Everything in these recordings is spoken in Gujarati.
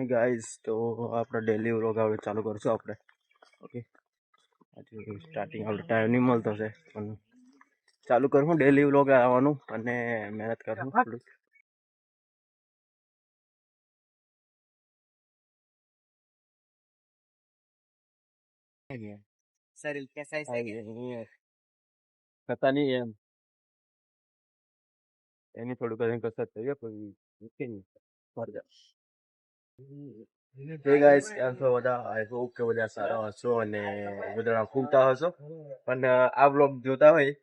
ગાઈઝ તો આપણે ડેલી વ્લોગ હવે ચાલુ કરશું આપણે. ઓકે, આજે સ્ટાર્ટિંગ આપણે ટાઈમ નહીં મળતો છે પણ ચાલુ કરશું ડેલી વ્લોગ આવવાનું અને મહેનત કરશું થોડુંક. शरीर कैसा થતા નહીં એમ એની થોડુંક કસરત થઈ પછી મૂકે નહીં ફરજા. હે ગાઈસ, કેમ છો બધા? આઈ હોપ કે બધા સારા હશો અને બધા ફૂમતા હશો. પણ આ વ્લોગ જોતા હોય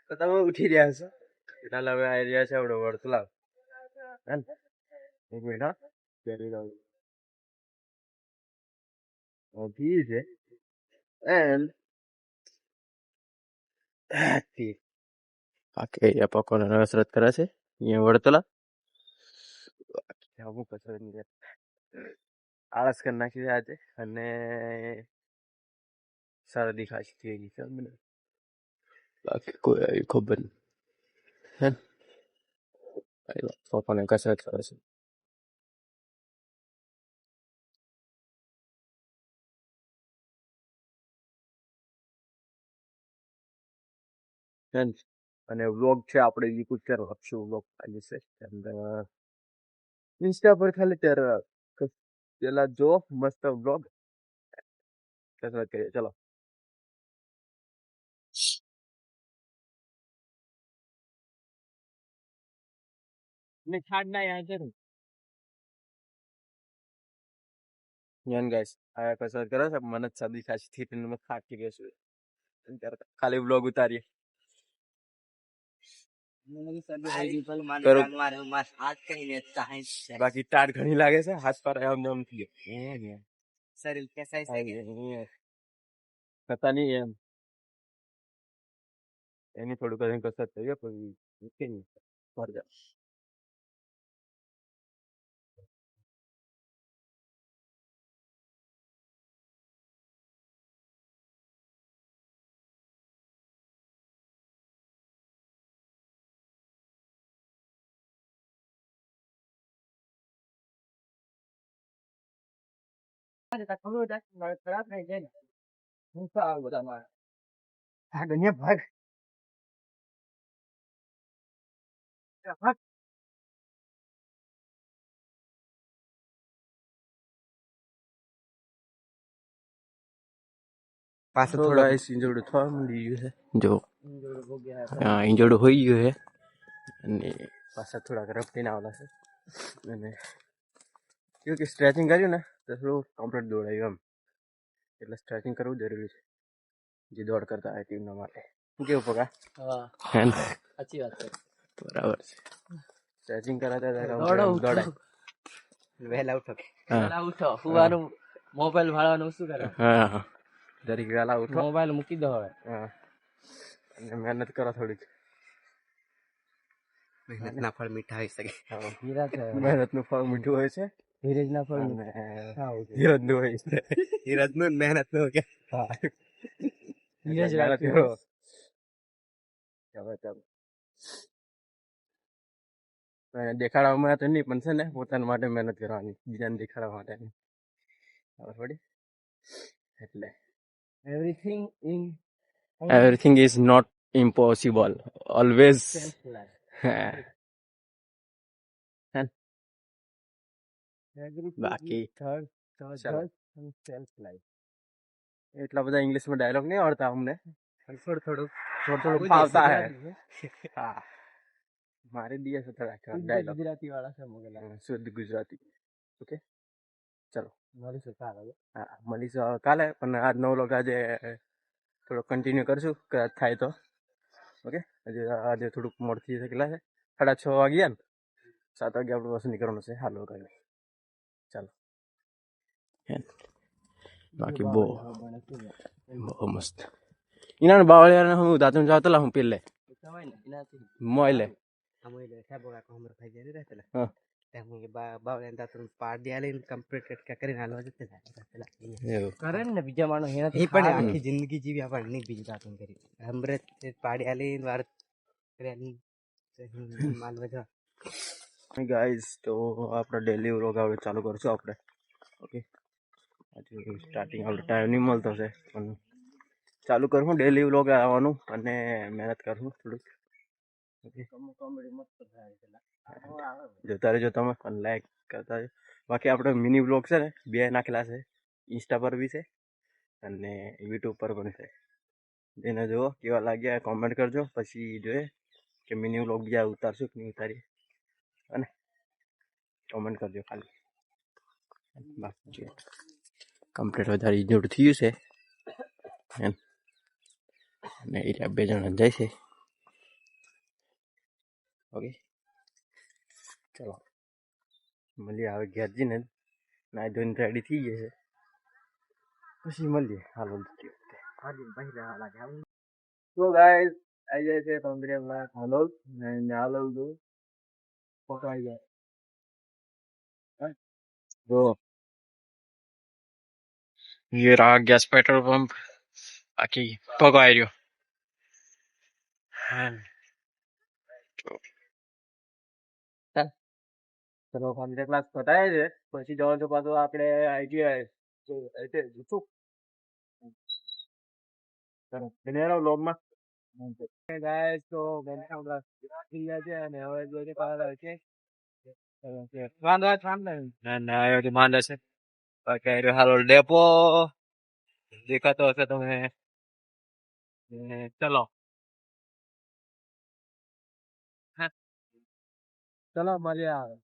તો તમે ઉઠી રહ્યા હશો. એટલે હવે આવી રહ્યા છે આપણે વર્તલાવ. એક મિનિટ હા, કરી રહ્યો ઠીક છે. એન્ડ ઓકે, આ પકોને કસરત કરે છે અહીંયા વડતલા. અમુક કસરત ની આળસ કરી નાખી છે આજે અને શરદી ખાંસી થઈ ગઈ છે મને. બાકી કોઈ આવી ખબર નહીં. પપ્પાને કસરત કરે છે. અને વ્લોગ છે આપણે યુટ્યુબ પર આપશું વ્લોગ ખાલી છે ઇન્સ્ટા પર ખાલી ત્યારે પેલા જો મસ્ત વ્લોગ કસરત કરીએ. ચલો ગાઈસ, આ કસરત કરે છે મને જ શરદી ખાંસી થી થાકી ગયો છું ત્યારે ખાલી વ્લોગ ઉતારીએ. બાકી ટાઢ ઘણી લાગે છે, હાથ પર આમ આમ થઈ ગયો. शरीर कैसा થતા નહીં એમ એની થોડુંક કસરત થઈ પછી મૂકે નહીં ફરજા. ખરાબ થઈ જાય ને હું સારું બધા મારે આ દુનિયા ભાગ પાછો થોડો ઇન્જર્ડ થવા મળી ગયું છે. જો હા, ઇન્જર્ડ હોઈ ગયું છે અને પાછા થોડાક રફટીને આવેલા છે અને કેવું કે સ્ટ્રેચિંગ કર્યું ને તો થોડું કમ્પ્લીટ દોડાયું એમ. એટલે સ્ટ્રેચિંગ કરવું જરૂરી છે જે દોડ કરતા હોય ટીમના માટે. શું કેવું પગા? अच्छी बात है. બરાબર છે. સ્ટ્રેચિંગ કરાતા દોડાય. વહેલા ઉઠો સુવાનું મોબાઈલ ભાળવાનું શું કરે? હા, જરીક વહેલા ઉઠો, મોબાઈલ મૂકી દો હવે. હા, અને મહેનત કરો થોડીક. મહેનતના ફળ મીઠા હોઈ શકે. મહેનતનું ફળ મીઠું હોય છે. ધીરજના ફળ ધીરજનું હોય છે. ધીરજનું મહેનતનું કે ધીરજ રાખજો. દેખાડવામાં તો નહીં પણ છે ને પોતાના માટે મહેનત કરવાની, બીજાને દેખાડવા માટે નહીં. થોડી એટલે everything is not impossible always. બાકી એટલા બધા ઇંગ્લિશમાં ડાયલોગ નહીં આવડતા અમને, થોડું ફાવતા હે. હા, મારે દિયા છે થોડા ડાયલોગ ગુજરાતી વાળા છે મગલા, શુદ્ધ ગુજરાતી. ઓકે ચલો મળીશું કાલે. હા, મળીશું કાલે. પણ આજનો વ્લોગ આજે થોડો કન્ટિન્યુ કરશું કે થાય તો. ઓકે, આજે થોડુંક મોડું થઈ કેટલા છે 6:30 વાગ્યા ને 7 વાગે આપણે બસ નીકળવાનું છે. હાલો કાલે ચાલો. બાકી બહુ મસ્ત ઇના બાવળિયા હું દાંતણ જાવતલા હું પેલે મોઈલે બીજા માણસ આખી જિંદગી જીવી આપણને બીજું દાંતણ કરી અમૃત પાડી આલી વાર ગાઈઝ તો આપણે ડેલી વ્લોગ હવે ચાલુ કરશું આપણે. ઓકે હજુ સ્ટાર્ટિંગ આપણે ટાઈમ નહીં મળતો છે પણ ચાલુ કરું ડેલી વ્લોગ આવવાનું અને મહેનત કરું થોડુંક. ઓકે જોતા રહેજો તમે અને લાઈક કરતા રહેજો. બાકી આપણે મિની વ્લોગ છે ને 2 નાખેલા છે, ઇન્સ્ટા પર બી છે અને યુટ્યુબ પર પણ છે. એને જુઓ કેવા લાગ્યા કોમેન્ટ કરજો, પછી જોઈએ કે મિની વ્લોગ બીજા ઉતારશું કે નહીં ઉતારીએ, અને કોમેન્ટ કરજો ખાલી. બાકી કમ્પ્લીટ વધારે ઇન્જોડ થયું છે એમ, અને એ 2 જણા જાય છે. ઓકે ચલો મળીએ હવે ઘેર જઈને, નાઈ ધોઈને રેડી થઈ જશે પછી મળીએ. હાલો તો ગાઈસ આવી જાય છે કમ્પ્લીટ હાલો ને હાલો તો પકડાઈ જાય તો ये रहा गैस पेट्रोल पंप, बाकी पकवाई રહ્યો. ચલો કમ્પ્લીટ ક્લાસ પતાય છે પછી જવાનું તો પાછું આપણે આઈટીઆઈ જઈશું. ચલો બનેરો વ્લોગમાં ગાઈસ તો બનેરો ક્લાસ થઈ ગયા છે અને હવે જોઈએ પાછા છે ના આવ્યો માંડે છે. બાકી આવ્યો હાલો ડેપો દેખાતો હશે તમે. ચલો ચલો મળીએ આવે.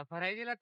ફરાઈ ગયેલા